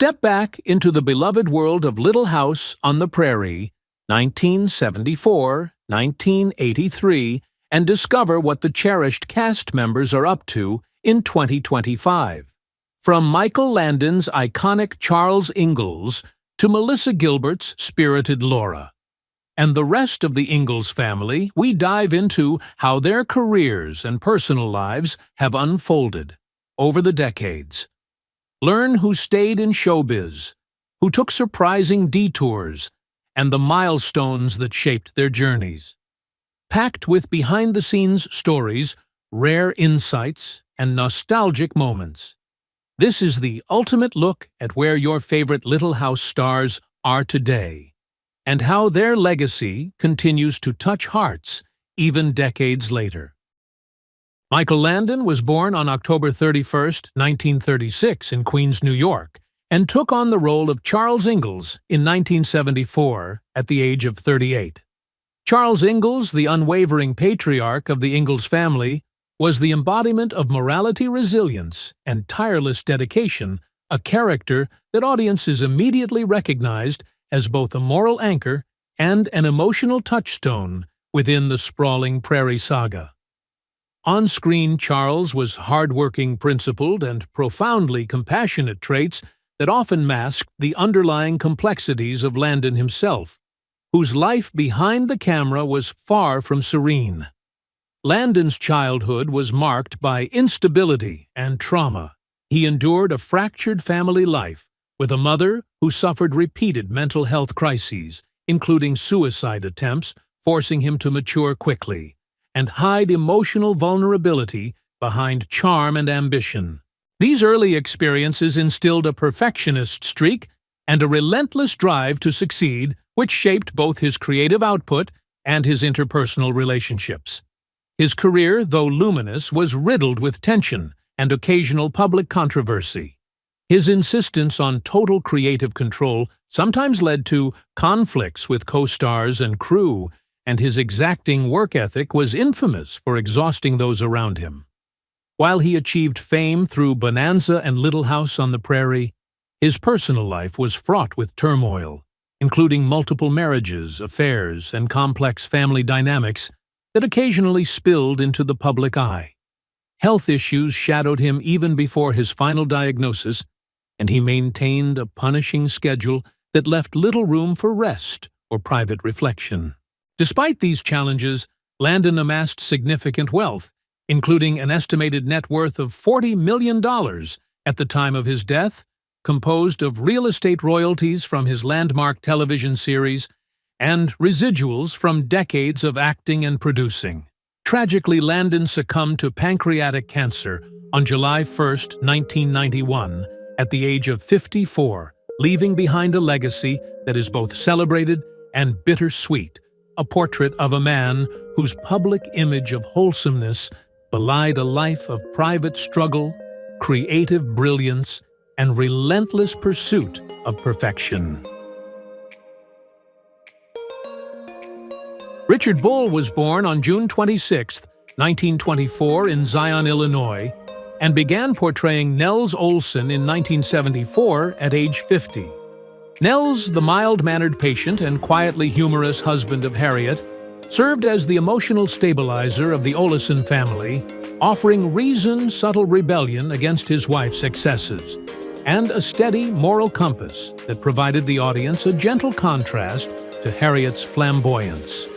Step back into the beloved world of Little House on the Prairie, 1974-1983, and discover what the cherished cast members are up to in 2025. From Michael Landon's iconic Charles Ingalls to Melissa Gilbert's spirited Laura. And the rest of the Ingalls family, we dive into how their careers and personal lives have unfolded over the decades. Learn who stayed in showbiz, who took surprising detours, and the milestones that shaped their journeys. Packed with behind-the-scenes stories, rare insights, and nostalgic moments. This is the ultimate look at where your favorite Little House stars are today, and how their legacy continues to touch hearts even decades later. Michael Landon was born on October 31, 1936 in Queens, New York, and took on the role of Charles Ingalls in 1974 at the age of 38. Charles Ingalls, the unwavering patriarch of the Ingalls family, was the embodiment of morality, resilience, and tireless dedication, a character that audiences immediately recognized as both a moral anchor and an emotional touchstone within the sprawling Prairie saga. On-screen, Charles was hard-working, principled, and profoundly compassionate traits that often masked the underlying complexities of Landon himself, whose life behind the camera was far from serene. Landon's childhood was marked by instability and trauma. He endured a fractured family life, with a mother who suffered repeated mental health crises, including suicide attempts, forcing him to mature quickly and hide emotional vulnerability behind charm and ambition. These early experiences instilled a perfectionist streak and a relentless drive to succeed, which shaped both his creative output and his interpersonal relationships. His career, though luminous, was riddled with tension and occasional public controversy. His insistence on total creative control sometimes led to conflicts with co-stars and crew, and his exacting work ethic was infamous for exhausting those around him. While he achieved fame through Bonanza and Little House on the Prairie, his personal life was fraught with turmoil, including multiple marriages, affairs, and complex family dynamics that occasionally spilled into the public eye. Health issues shadowed him even before his final diagnosis, and he maintained a punishing schedule that left little room for rest or private reflection. Despite these challenges, Landon amassed significant wealth, including an estimated net worth of $40 million at the time of his death, composed of real estate royalties from his landmark television series and residuals from decades of acting and producing. Tragically, Landon succumbed to pancreatic cancer on July 1, 1991, at the age of 54, leaving behind a legacy that is both celebrated and bittersweet, a portrait of a man whose public image of wholesomeness belied a life of private struggle, creative brilliance, and relentless pursuit of perfection. Richard Bull was born on June 26, 1924 in Zion, Illinois, and began portraying Nels Olson in 1974 at age 50. Nels, the mild-mannered patient and quietly humorous husband of Harriet, served as the emotional stabilizer of the Olson family, offering reasoned, subtle rebellion against his wife's excesses, and a steady moral compass that provided the audience a gentle contrast to Harriet's flamboyance.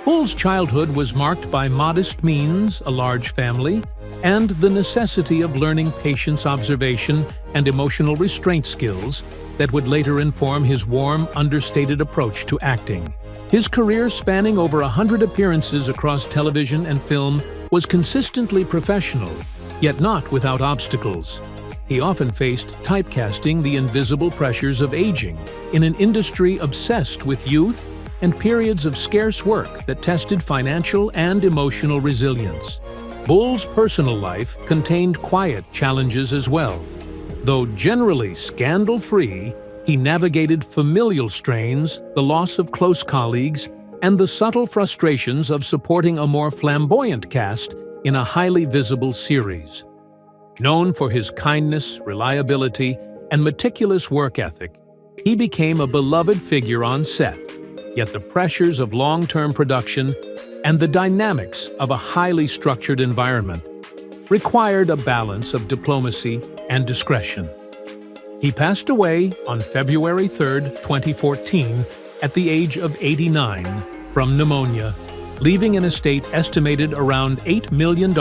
Bull's childhood was marked by modest means, a large family, and the necessity of learning patience, observation, and emotional restraint skills that would later inform his warm, understated approach to acting. His career, spanning over 100 appearances across television and film, was consistently professional, yet not without obstacles. He often faced typecasting, the invisible pressures of aging, in an industry obsessed with youth and periods of scarce work that tested financial and emotional resilience. Bull's personal life contained quiet challenges as well. Though generally scandal-free, he navigated familial strains, the loss of close colleagues, and the subtle frustrations of supporting a more flamboyant cast in a highly visible series. Known for his kindness, reliability, and meticulous work ethic, he became a beloved figure on set. Yet the pressures of long-term production and the dynamics of a highly structured environment required a balance of diplomacy and discretion. He passed away on February 3, 2014, at the age of 89 from pneumonia, leaving an estate estimated around $8 million,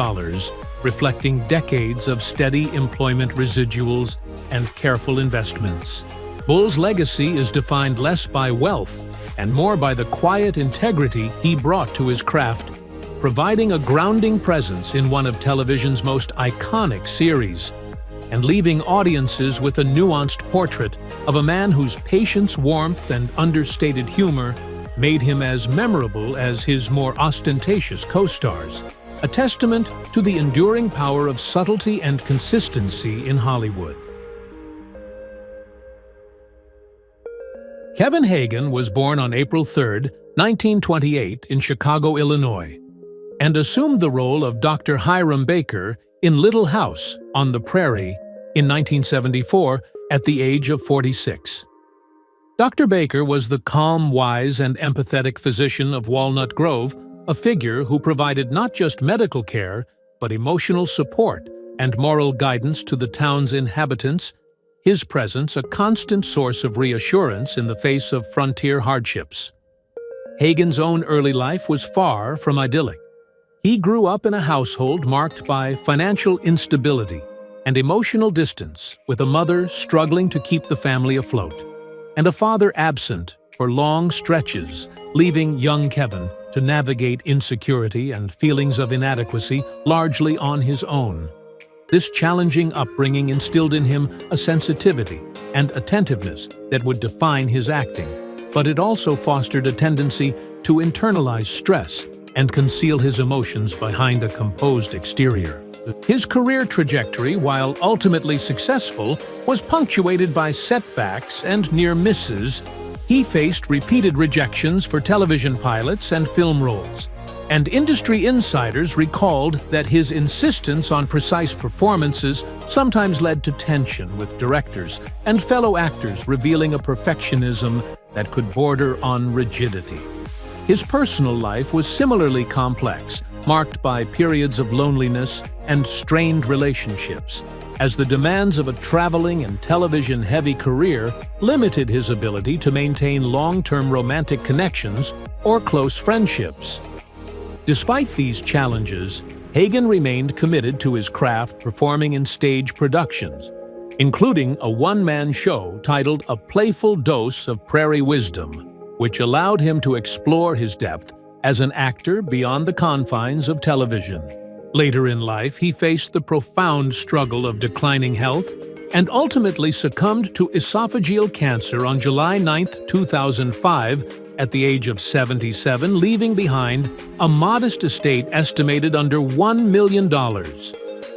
reflecting decades of steady employment residuals and careful investments. Bull's legacy is defined less by wealth and more by the quiet integrity he brought to his craft, providing a grounding presence in one of television's most iconic series, and leaving audiences with a nuanced portrait of a man whose patience, warmth, and understated humor made him as memorable as his more ostentatious co-stars, a testament to the enduring power of subtlety and consistency in Hollywood. Kevin Hagen was born on April 3, 1928 in Chicago, Illinois, and assumed the role of Dr. Hiram Baker in Little House on the Prairie in 1974 at the age of 46. Dr. Baker was the calm, wise, and empathetic physician of Walnut Grove, a figure who provided not just medical care, but emotional support and moral guidance to the town's inhabitants, his presence a constant source of reassurance in the face of frontier hardships. Hagen's own early life was far from idyllic. He grew up in a household marked by financial instability and emotional distance, with a mother struggling to keep the family afloat, and a father absent for long stretches, leaving young Kevin to navigate insecurity and feelings of inadequacy largely on his own. This challenging upbringing instilled in him a sensitivity and attentiveness that would define his acting, but it also fostered a tendency to internalize stress and conceal his emotions behind a composed exterior. His career trajectory, while ultimately successful, was punctuated by setbacks and near misses. He faced repeated rejections for television pilots and film roles, and industry insiders recalled that his insistence on precise performances sometimes led to tension with directors and fellow actors, revealing a perfectionism that could border on rigidity. His personal life was similarly complex, marked by periods of loneliness and strained relationships, as the demands of a traveling and television-heavy career limited his ability to maintain long-term romantic connections or close friendships. Despite these challenges, Hagen remained committed to his craft, performing in stage productions, including a one-man show titled A Playful Dose of Prairie Wisdom, which allowed him to explore his depth as an actor beyond the confines of television. Later in life, he faced the profound struggle of declining health and ultimately succumbed to esophageal cancer on July 9, 2005, at the age of 77, leaving behind a modest estate estimated under $1 million.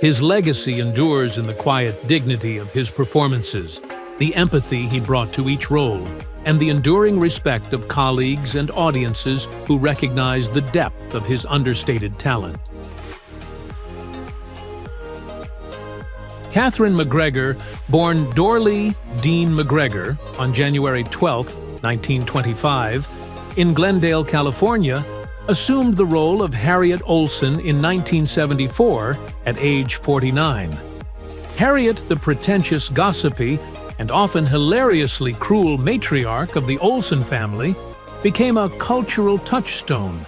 His legacy endures in the quiet dignity of his performances, the empathy he brought to each role, and the enduring respect of colleagues and audiences who recognize the depth of his understated talent. Katherine McGregor, born Dorley Dean McGregor on January 12, 1925, in Glendale, California, assumed the role of Harriet Olson in 1974 at age 49. Harriet, the pretentious, gossipy, and often hilariously cruel matriarch of the Olson family, became a cultural touchstone,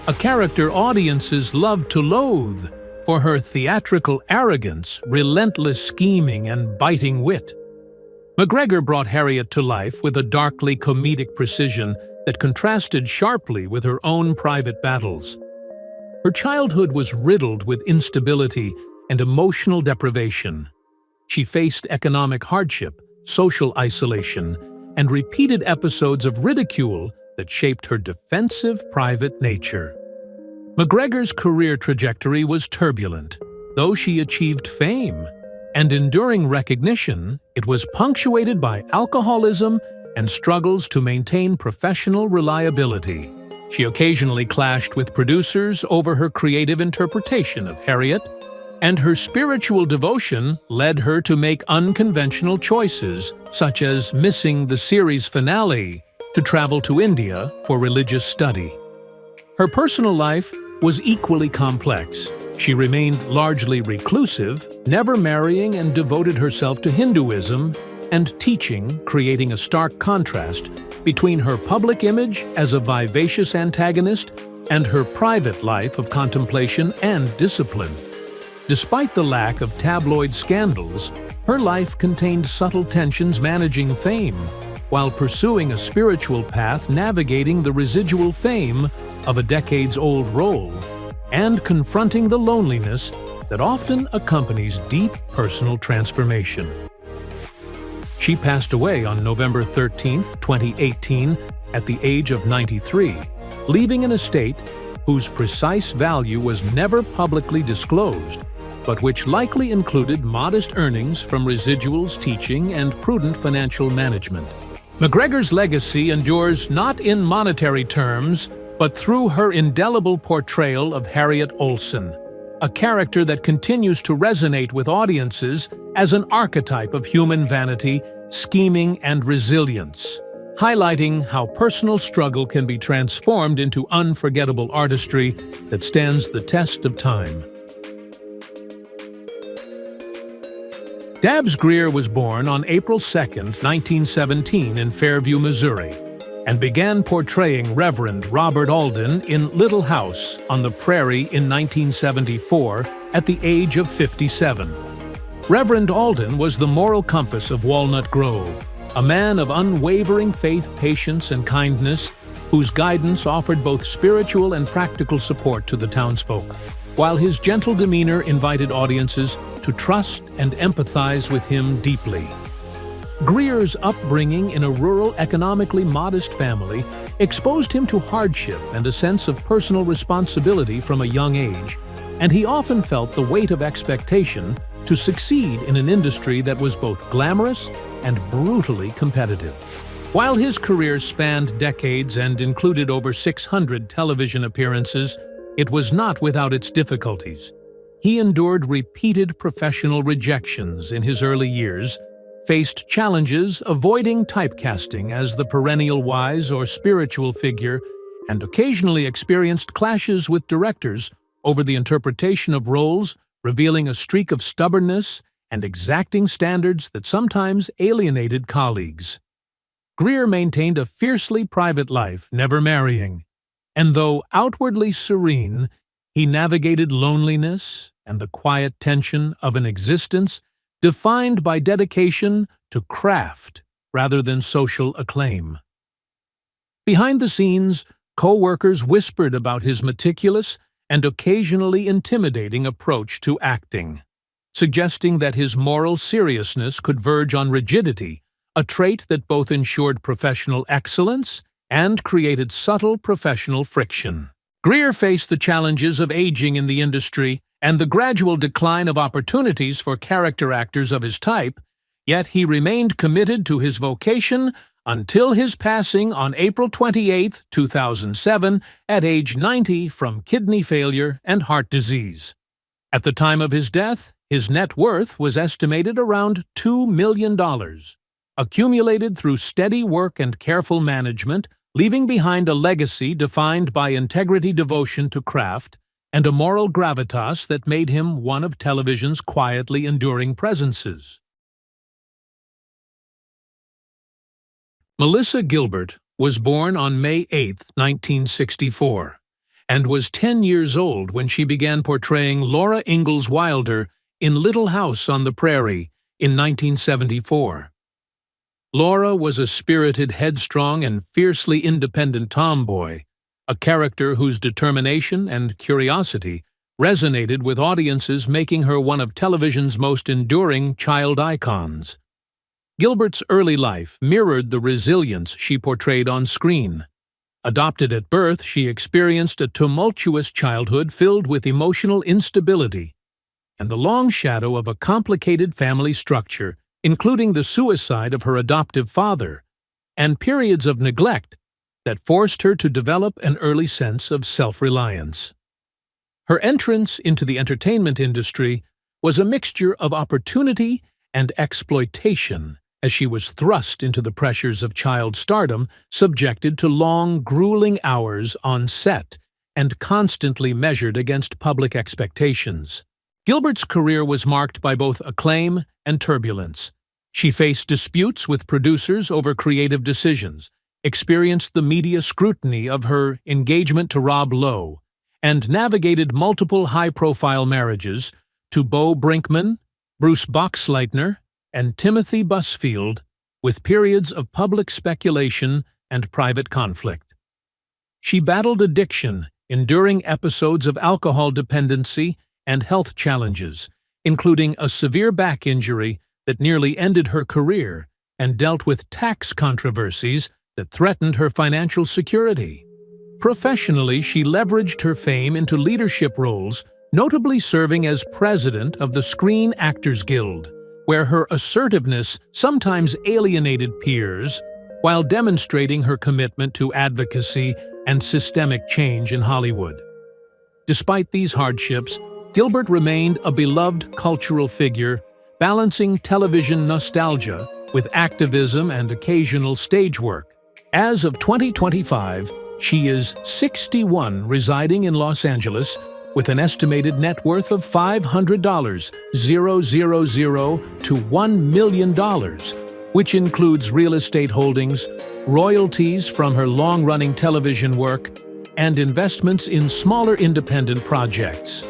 a character audiences loved to loathe for her theatrical arrogance, relentless scheming, and biting wit. McGregor brought Harriet to life with a darkly comedic precision that contrasted sharply with her own private battles. Her childhood was riddled with instability and emotional deprivation. She faced economic hardship, social isolation, and repeated episodes of ridicule that shaped her defensive private nature. McGregor's career trajectory was turbulent. Though she achieved fame and enduring recognition, it was punctuated by alcoholism and struggles to maintain professional reliability. She occasionally clashed with producers over her creative interpretation of Harriet, And her spiritual devotion led her to make unconventional choices, such as missing the series finale to travel to India for religious study. Her personal life was equally complex. She remained largely reclusive, never marrying, and devoted herself to Hinduism and teaching, creating a stark contrast between her public image as a vivacious antagonist and her private life of contemplation and discipline. Despite the lack of tabloid scandals, her life contained subtle tensions managing fame, while pursuing a spiritual path navigating the residual fame of a decades-old role, and confronting the loneliness that often accompanies deep personal transformation. She passed away on November 13, 2018, at the age of 93, leaving an estate whose precise value was never publicly disclosed, but which likely included modest earnings from residuals, teaching, and prudent financial management. McGregor's legacy endures not in monetary terms, but through her indelible portrayal of Harriet Olsen, a character that continues to resonate with audiences as an archetype of human vanity, scheming, and resilience, highlighting how personal struggle can be transformed into unforgettable artistry that stands the test of time. Dabbs Greer was born on April 2, 1917 in Fairview, Missouri, and began portraying Reverend Robert Alden in Little House on the Prairie in 1974 at the age of 57. Reverend Alden was the moral compass of Walnut Grove, a man of unwavering faith, patience, and kindness, whose guidance offered both spiritual and practical support to the townsfolk, while his gentle demeanor invited audiences to trust and empathize with him deeply. Greer's upbringing in a rural, economically modest family exposed him to hardship and a sense of personal responsibility from a young age, and he often felt the weight of expectation to succeed in an industry that was both glamorous and brutally competitive. While his career spanned decades and included over 600 television appearances, it was not without its difficulties. He endured repeated professional rejections in his early years, faced challenges avoiding typecasting as the perennial wise or spiritual figure, and occasionally experienced clashes with directors over the interpretation of roles, revealing a streak of stubbornness and exacting standards that sometimes alienated colleagues. Greer maintained a fiercely private life, never marrying, and though outwardly serene, he navigated loneliness and the quiet tension of an existence defined by dedication to craft rather than social acclaim. Behind the scenes, co-workers whispered about his meticulous and occasionally intimidating approach to acting, suggesting that his moral seriousness could verge on rigidity, a trait that both ensured professional excellence and created subtle professional friction. Greer faced the challenges of aging in the industry and the gradual decline of opportunities for character actors of his type, yet he remained committed to his vocation until his passing on April 28, 2007, at age 90 from kidney failure and heart disease. At the time of his death, his net worth was estimated around $2 million, accumulated through steady work and careful management, leaving behind a legacy defined by integrity, devotion to craft, and a moral gravitas that made him one of television's quietly enduring presences. Melissa Gilbert was born on May 8, 1964, and was 10 years old when she began portraying Laura Ingalls Wilder in Little House on the Prairie in 1974. Laura was a spirited, headstrong, and fiercely independent tomboy, a character whose determination and curiosity resonated with audiences, making her one of television's most enduring child icons. Gilbert's early life mirrored the resilience she portrayed on screen. Adopted at birth, she experienced a tumultuous childhood filled with emotional instability and the long shadow of a complicated family structure, including the suicide of her adoptive father, and periods of neglect that forced her to develop an early sense of self-reliance. Her entrance into the entertainment industry was a mixture of opportunity and exploitation, as she was thrust into the pressures of child stardom, subjected to long, grueling hours on set, and constantly measured against public expectations. Gilbert's career was marked by both acclaim and turbulence. She faced disputes with producers over creative decisions, experienced the media scrutiny of her engagement to Rob Lowe, and navigated multiple high-profile marriages to Bo Brinkman, Bruce Boxleitner, and Timothy Busfield, with periods of public speculation and private conflict. She battled addiction, enduring episodes of alcohol dependency and health challenges, including a severe back injury that nearly ended her career, and dealt with tax controversies that threatened her financial security. Professionally, she leveraged her fame into leadership roles, notably serving as president of the Screen Actors Guild, where her assertiveness sometimes alienated peers, while demonstrating her commitment to advocacy and systemic change in Hollywood. Despite these hardships, Gilbert remained a beloved cultural figure, balancing television nostalgia with activism and occasional stage work. As of 2025, she is 61, residing in Los Angeles, with an estimated net worth of $500,000 to $1 million, which includes real estate holdings, royalties from her long-running television work, and investments in smaller independent projects.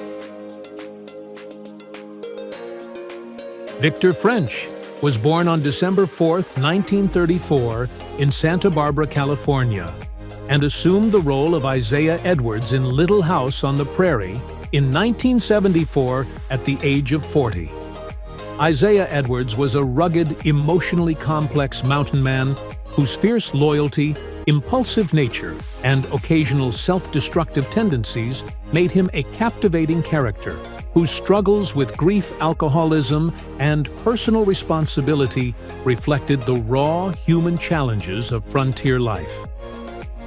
Victor French was born on December 4, 1934, in Santa Barbara, California, and assumed the role of Isaiah Edwards in Little House on the Prairie in 1974 at the age of 40. Isaiah Edwards was a rugged, emotionally complex mountain man whose fierce loyalty, impulsive nature, and occasional self-destructive tendencies made him a captivating character whose struggles with grief, alcoholism, and personal responsibility reflected the raw human challenges of frontier life.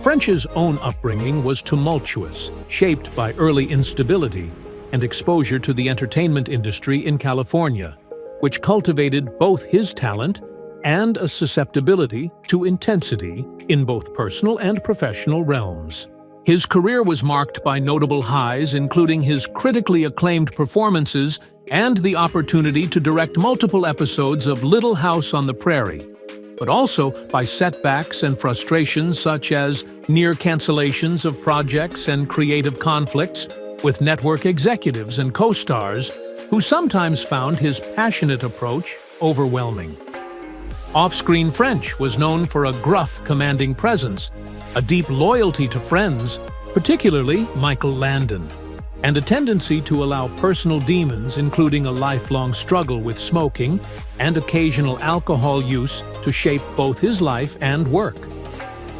French's own upbringing was tumultuous, shaped by early instability and exposure to the entertainment industry in California, which cultivated both his talent and a susceptibility to intensity in both personal and professional realms. His career was marked by notable highs, including his critically acclaimed performances and the opportunity to direct multiple episodes of Little House on the Prairie, but also by setbacks and frustrations such as near cancellations of projects and creative conflicts with network executives and co-stars who sometimes found his passionate approach overwhelming. Off-screen French was known for a gruff, commanding presence, a deep loyalty to friends, particularly Michael Landon, and a tendency to allow personal demons, including a lifelong struggle with smoking and occasional alcohol use, to shape both his life and work.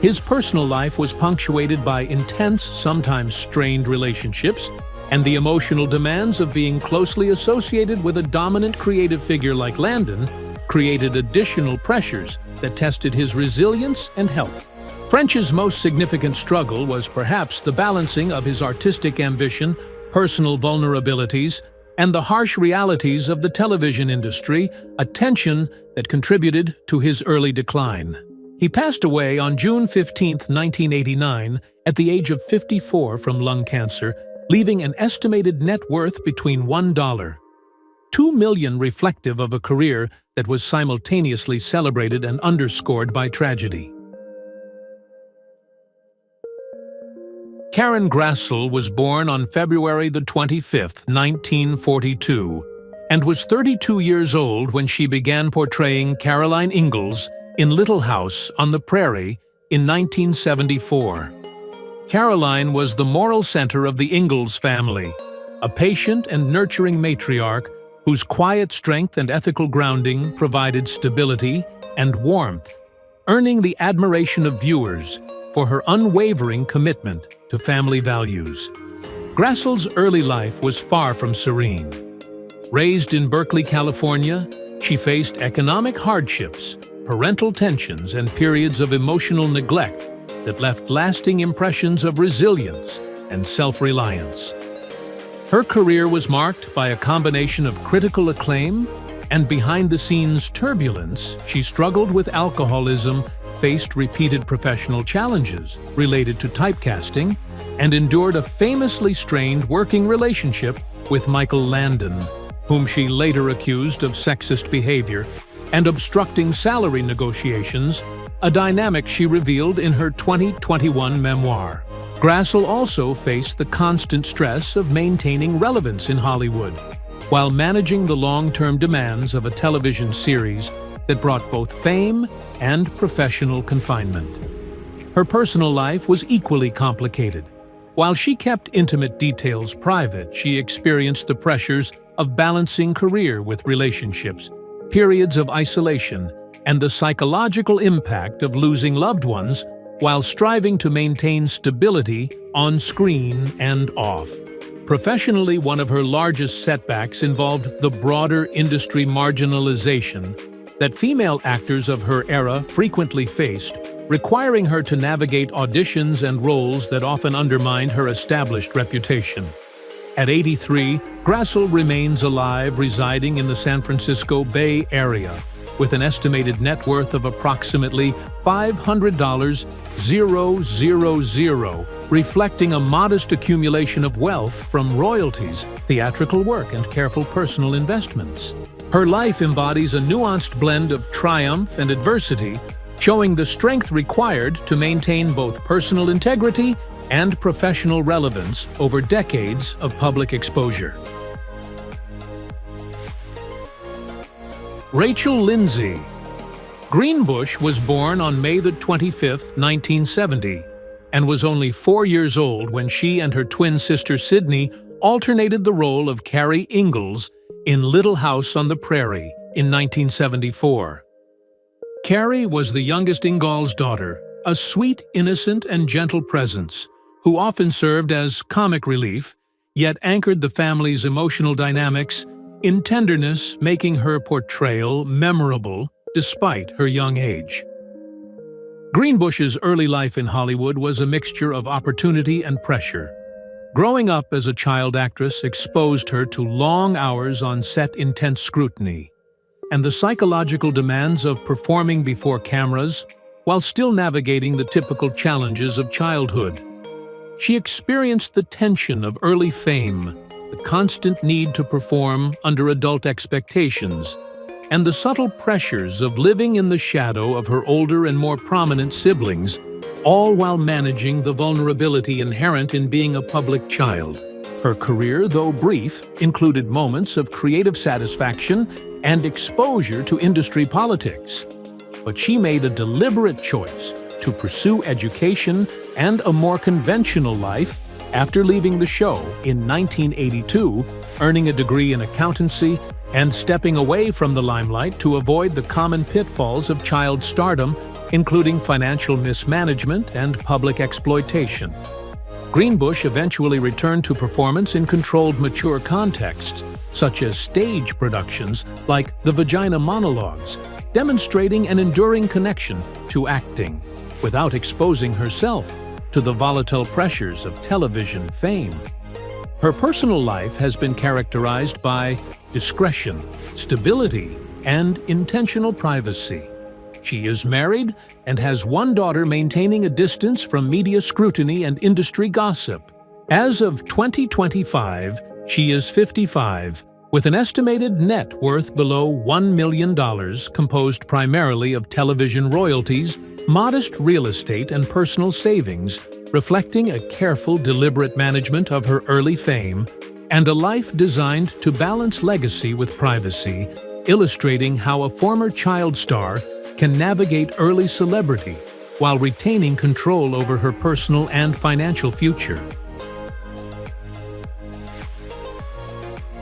His personal life was punctuated by intense, sometimes strained relationships, and the emotional demands of being closely associated with a dominant creative figure like Landon created additional pressures that tested his resilience and health. French's most significant struggle was perhaps the balancing of his artistic ambition, personal vulnerabilities, and the harsh realities of the television industry, a tension that contributed to his early decline. He passed away on June 15, 1989, at the age of 54 from lung cancer, leaving an estimated net worth between $1.2 million, reflective of a career that was simultaneously celebrated and underscored by tragedy. Karen Grassle was born on February 25, 1942, and was 32 years old when she began portraying Caroline Ingalls in Little House on the Prairie in 1974. Caroline was the moral center of the Ingalls family, a patient and nurturing matriarch whose quiet strength and ethical grounding provided stability and warmth, earning the admiration of viewers for her unwavering commitment to family values. Grassle's early life was far from serene. Raised in Berkeley, California, she faced economic hardships, parental tensions, and periods of emotional neglect that left lasting impressions of resilience and self-reliance. Her career was marked by a combination of critical acclaim and behind-the-scenes turbulence. She struggled with alcoholism, faced repeated professional challenges related to typecasting, and endured a famously strained working relationship with Michael Landon, whom she later accused of sexist behavior and obstructing salary negotiations, a dynamic she revealed in her 2021 memoir. Grassle also faced the constant stress of maintaining relevance in Hollywood, while managing the long-term demands of a television series that brought both fame and professional confinement. Her personal life was equally complicated. While she kept intimate details private, she experienced the pressures of balancing career with relationships, periods of isolation, and the psychological impact of losing loved ones while striving to maintain stability on screen and off. Professionally, one of her largest setbacks involved the broader industry marginalization that female actors of her era frequently faced, requiring her to navigate auditions and roles that often undermined her established reputation. At 83, Grassle remains alive, residing in the San Francisco Bay Area, with an estimated net worth of approximately $500,000, reflecting a modest accumulation of wealth from royalties, theatrical work, and careful personal investments. Her life embodies a nuanced blend of triumph and adversity, showing the strength required to maintain both personal integrity and professional relevance over decades of public exposure. Rachel Lindsay. Greenbush was born on May 25, 1970, and was only 4 years old when she and her twin sister Sydney alternated the role of Charles Ingalls in Little House on the Prairie in 1974. Carrie was the youngest Ingalls' daughter, a sweet, innocent, and gentle presence, who often served as comic relief, yet anchored the family's emotional dynamics in tenderness, making her portrayal memorable despite her young age. Greenbush's early life in Hollywood was a mixture of opportunity and pressure. Growing up as a child actress exposed her to long hours on set, intense scrutiny, and the psychological demands of performing before cameras while still navigating the typical challenges of childhood. She experienced the tension of early fame, the constant need to perform under adult expectations, and the subtle pressures of living in the shadow of her older and more prominent siblings, all while managing the vulnerability inherent in being a public child. Her career, though brief, included moments of creative satisfaction and exposure to industry politics. But she made a deliberate choice to pursue education and a more conventional life after leaving the show in 1982, earning a degree in accountancy and stepping away from the limelight to avoid the common pitfalls of child stardom, including financial mismanagement and public exploitation. Greenbush eventually returned to performance in controlled, mature contexts, such as stage productions like The Vagina Monologues, demonstrating an enduring connection to acting, without exposing herself to the volatile pressures of television fame. Her personal life has been characterized by discretion, stability, and intentional privacy. She is married and has one daughter, maintaining a distance from media scrutiny and industry gossip. As of 2025, she is 55, with an estimated net worth below $1 million, composed primarily of television royalties, modest real estate, and personal savings, reflecting a careful, deliberate management of her early fame, and a life designed to balance legacy with privacy, illustrating how a former child star can navigate early celebrity while retaining control over her personal and financial future.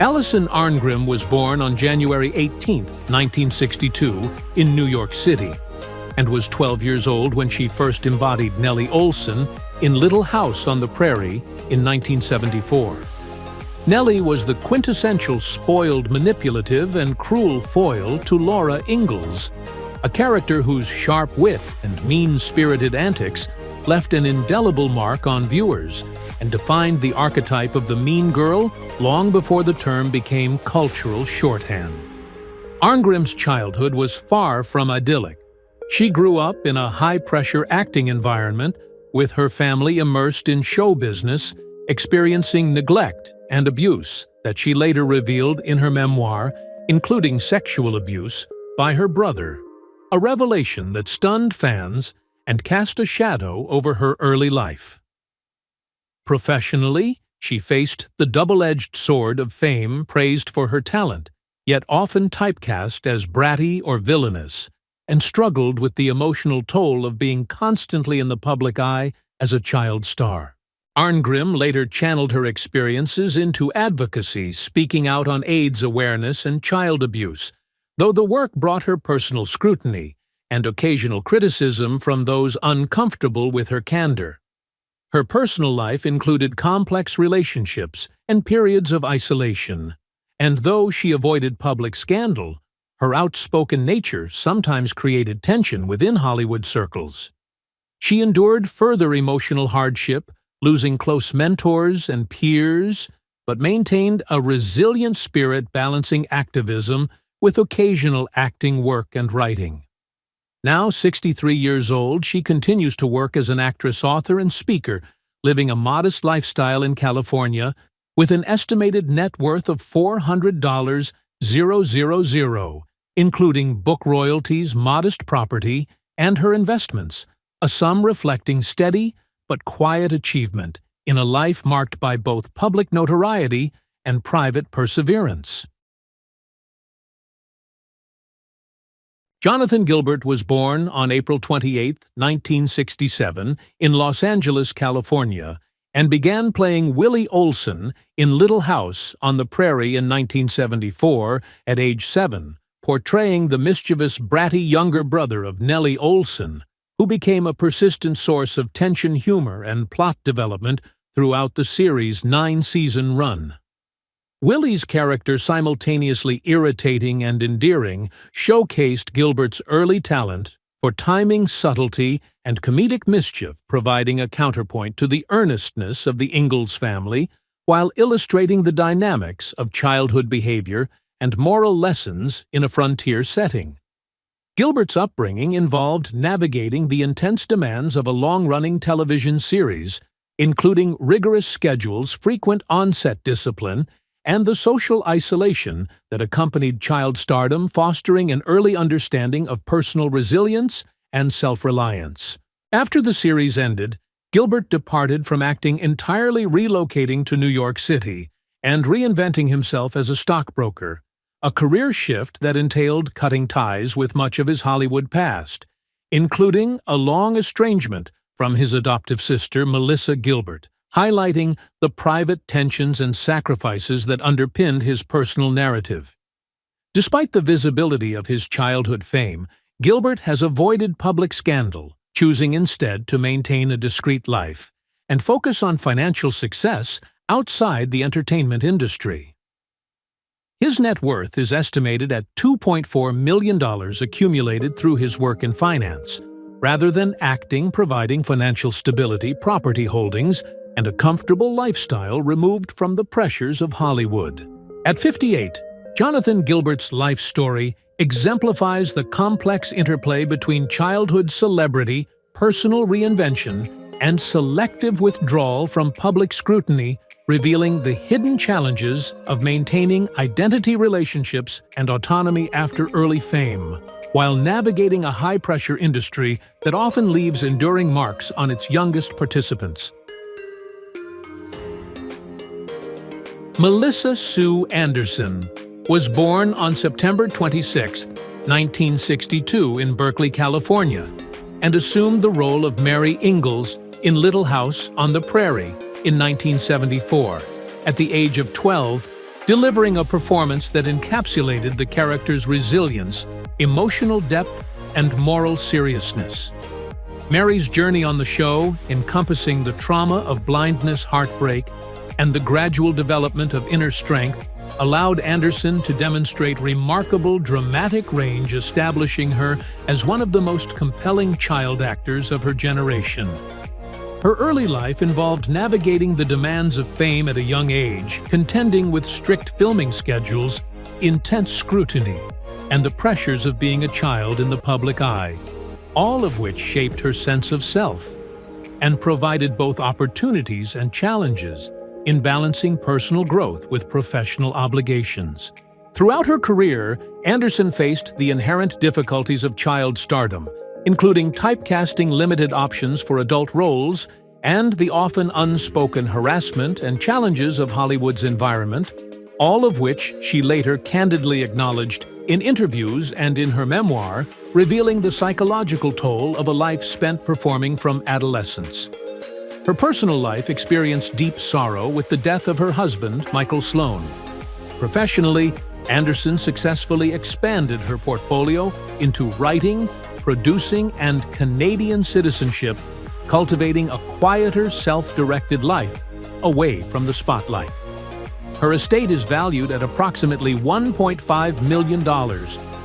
Alison Arngrim was born on January 18, 1962, in New York City, and was 12 years old when she first embodied Nellie Oleson in Little House on the Prairie in 1974. Nellie was the quintessential spoiled, manipulative, and cruel foil to Laura Ingalls, a character whose sharp wit and mean-spirited antics left an indelible mark on viewers, and defined the archetype of the mean girl long before the term became cultural shorthand. Arngrim's childhood was far from idyllic. She grew up in a high-pressure acting environment, with her family immersed in show business, experiencing neglect and abuse that she later revealed in her memoir, including sexual abuse, by her brother, a revelation that stunned fans and cast a shadow over her early life. Professionally, she faced the double-edged sword of fame praised for her talent, yet often typecast as bratty or villainous, and struggled with the emotional toll of being constantly in the public eye as a child star. Arngrim later channeled her experiences into advocacy, speaking out on AIDS awareness and child abuse, though the work brought her personal scrutiny and occasional criticism from those uncomfortable with her candor. Her personal life included complex relationships and periods of isolation, and though she avoided public scandal, her outspoken nature sometimes created tension within Hollywood circles. She endured further emotional hardship, losing close mentors and peers, but maintained a resilient spirit balancing activism with occasional acting work and writing. Now 63 years old, she continues to work as an actress, author, and speaker, living a modest lifestyle in California with an estimated net worth of $400,000, including book royalties, modest property, and her investments, a sum reflecting steady but quiet achievement in a life marked by both public notoriety and private perseverance. Jonathan Gilbert was born on April 28, 1967, in Los Angeles, California, and began playing Willie Olson in Little House on the Prairie in 1974 at age 7, portraying the mischievous, bratty younger brother of Nellie Olson, who became a persistent source of tension, humor, and plot development throughout the series' 9-season run. Willie's character, simultaneously irritating and endearing, showcased Gilbert's early talent for timing, subtlety, and comedic mischief, providing a counterpoint to the earnestness of the Ingalls family while illustrating the dynamics of childhood behavior and moral lessons in a frontier setting. Gilbert's upbringing involved navigating the intense demands of a long-running television series, including rigorous schedules, frequent on-set discipline, and the social isolation that accompanied child stardom, fostering an early understanding of personal resilience and self-reliance. After the series ended, Gilbert departed from acting entirely, relocating to New York City and reinventing himself as a stockbroker, a career shift that entailed cutting ties with much of his Hollywood past, including a long estrangement from his adoptive sister, Melissa Gilbert, highlighting the private tensions and sacrifices that underpinned his personal narrative. Despite the visibility of his childhood fame, Gilbert has avoided public scandal, choosing instead to maintain a discreet life and focus on financial success outside the entertainment industry. His net worth is estimated at $2.4 million accumulated through his work in finance, rather than acting, providing financial stability, property holdings, and a comfortable lifestyle removed from the pressures of Hollywood. At 58, Jonathan Gilbert's life story exemplifies the complex interplay between childhood celebrity, personal reinvention, and selective withdrawal from public scrutiny, revealing the hidden challenges of maintaining identity, relationships, and autonomy after early fame, while navigating a high-pressure industry that often leaves enduring marks on its youngest participants. Melissa Sue Anderson was born on September 26, 1962 in Berkeley, California, and assumed the role of Mary Ingalls in Little House on the Prairie in 1974, at the age of 12, delivering a performance that encapsulated the character's resilience, emotional depth, and moral seriousness. Mary's journey on the show, encompassing the trauma of blindness, heartbreak, and the gradual development of inner strength, allowed Anderson to demonstrate remarkable dramatic range, establishing her as one of the most compelling child actors of her generation. Her early life involved navigating the demands of fame at a young age, contending with strict filming schedules, intense scrutiny, and the pressures of being a child in the public eye, all of which shaped her sense of self and provided both opportunities and challenges in balancing personal growth with professional obligations. Throughout her career, Anderson faced the inherent difficulties of child stardom, including typecasting limited options for adult roles and the often unspoken harassment and challenges of Hollywood's environment, all of which she later candidly acknowledged in interviews and in her memoir, revealing the psychological toll of a life spent performing from adolescence. Her personal life experienced deep sorrow with the death of her husband, Michael Sloan. Professionally, Anderson successfully expanded her portfolio into writing, producing, and Canadian citizenship, cultivating a quieter, self-directed life away from the spotlight. Her estate is valued at approximately $1.5 million,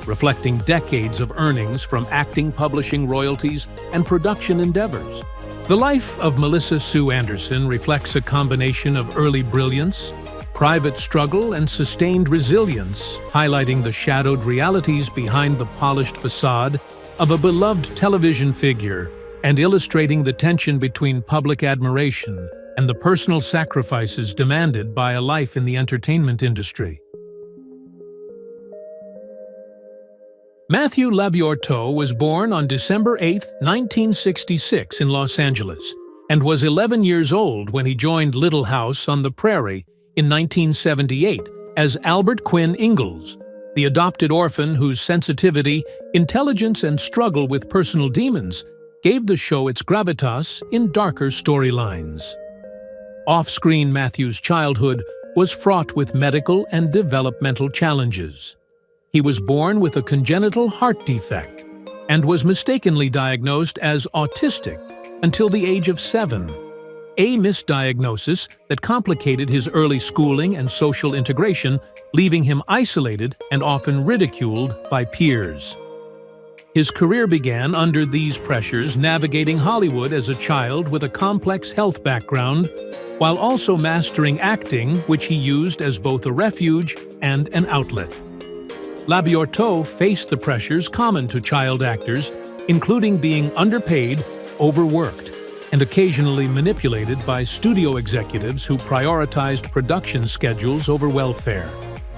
reflecting decades of earnings from acting, publishing royalties, and production endeavors. The life of Melissa Sue Anderson reflects a combination of early brilliance, private struggle, and sustained resilience, highlighting the shadowed realities behind the polished facade of a beloved television figure and illustrating the tension between public admiration and the personal sacrifices demanded by a life in the entertainment industry. Matthew Laborteaux was born on December 8, 1966 in Los Angeles, and was 11 years old when he joined Little House on the Prairie in 1978 as Albert Quinn Ingalls, the adopted orphan whose sensitivity, intelligence, and struggle with personal demons gave the show its gravitas in darker storylines. Off-screen, Matthew's childhood was fraught with medical and developmental challenges. He was born with a congenital heart defect and was mistakenly diagnosed as autistic until the age of 7, a misdiagnosis that complicated his early schooling and social integration, leaving him isolated and often ridiculed by peers. His career began under these pressures, navigating Hollywood as a child with a complex health background, while also mastering acting, which he used as both a refuge and an outlet. Laborteaux faced the pressures common to child actors, including being underpaid, overworked, and occasionally manipulated by studio executives who prioritized production schedules over welfare.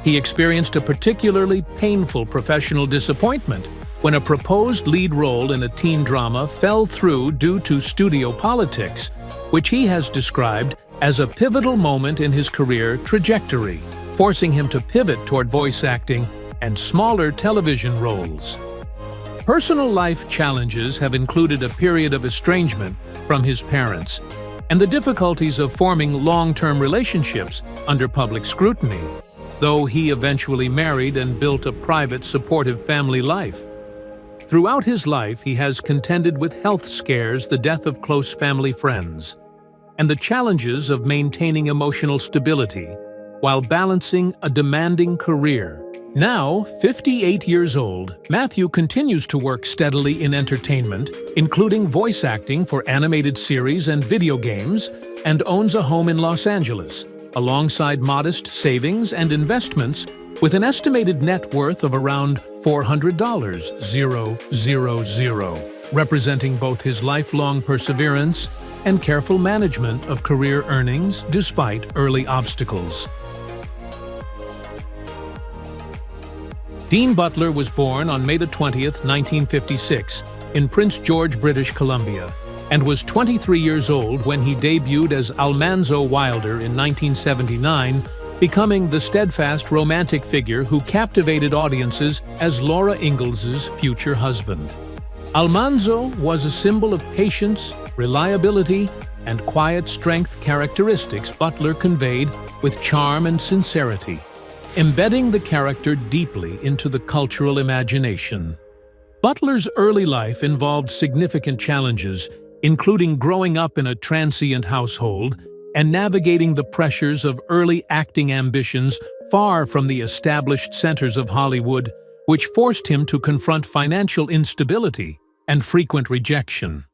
He experienced a particularly painful professional disappointment when a proposed lead role in a teen drama fell through due to studio politics, which he has described as a pivotal moment in his career trajectory, forcing him to pivot toward voice acting and smaller television roles. Personal life challenges have included a period of estrangement from his parents and the difficulties of forming long-term relationships under public scrutiny, though he eventually married and built a private, supportive family life. Throughout his life, he has contended with health scares, the death of close family friends, and the challenges of maintaining emotional stability while balancing a demanding career. Now, 58 years old, Matthew continues to work steadily in entertainment, including voice acting for animated series and video games, and owns a home in Los Angeles, alongside modest savings and investments with an estimated net worth of around $400,000, representing both his lifelong perseverance and careful management of career earnings despite early obstacles. Dean Butler was born on May 20, 1956, in Prince George, British Columbia, and was 23 years old when he debuted as Almanzo Wilder in 1979, becoming the steadfast romantic figure who captivated audiences as Laura Ingalls' future husband. Almanzo was a symbol of patience, reliability, and quiet strength, characteristics Butler conveyed with charm and sincerity, embedding the character deeply into the cultural imagination. Butler's early life involved significant challenges, including growing up in a transient household and navigating the pressures of early acting ambitions far from the established centers of Hollywood, which forced him to confront financial instability and frequent rejection.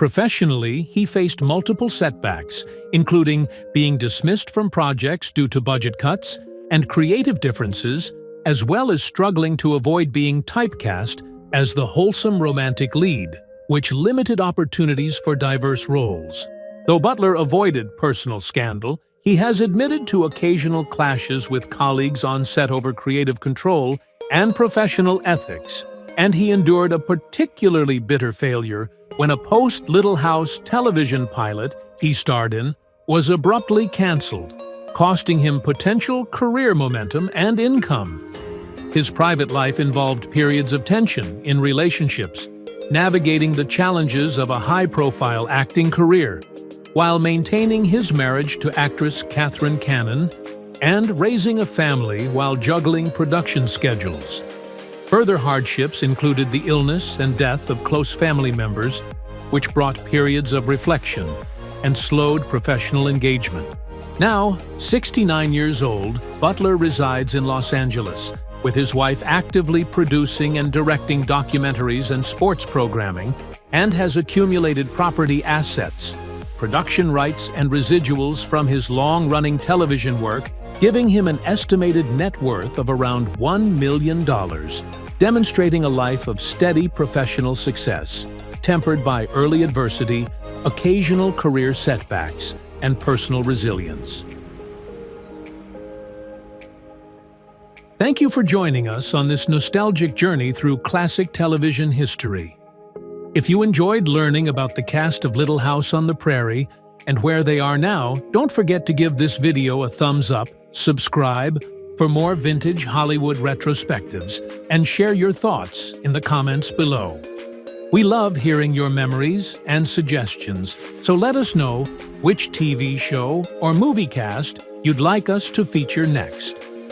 Professionally, he faced multiple setbacks, including being dismissed from projects due to budget cuts and creative differences, as well as struggling to avoid being typecast as the wholesome romantic lead, which limited opportunities for diverse roles. Though Butler avoided personal scandal, he has admitted to occasional clashes with colleagues on set over creative control and professional ethics, and he endured a particularly bitter failure when a post-Little House television pilot he starred in was abruptly cancelled, costing him potential career momentum and income. His private life involved periods of tension in relationships, navigating the challenges of a high-profile acting career, while maintaining his marriage to actress Katherine McGregor and raising a family while juggling production schedules. Further hardships included the illness and death of close family members, which brought periods of reflection and slowed professional engagement. Now, 69 years old, Butler resides in Los Angeles, with his wife actively producing and directing documentaries and sports programming, and has accumulated property assets, production rights, and residuals from his long-running television work, giving him an estimated net worth of around $1 million, demonstrating a life of steady professional success, tempered by early adversity, occasional career setbacks, and personal resilience. Thank you for joining us on this nostalgic journey through classic television history. If you enjoyed learning about the cast of Little House on the Prairie and where they are now, don't forget to give this video a thumbs up, subscribe for more vintage Hollywood retrospectives, and share your thoughts in the comments below. We love hearing your memories and suggestions, so let us know which TV show or movie cast you'd like us to feature next.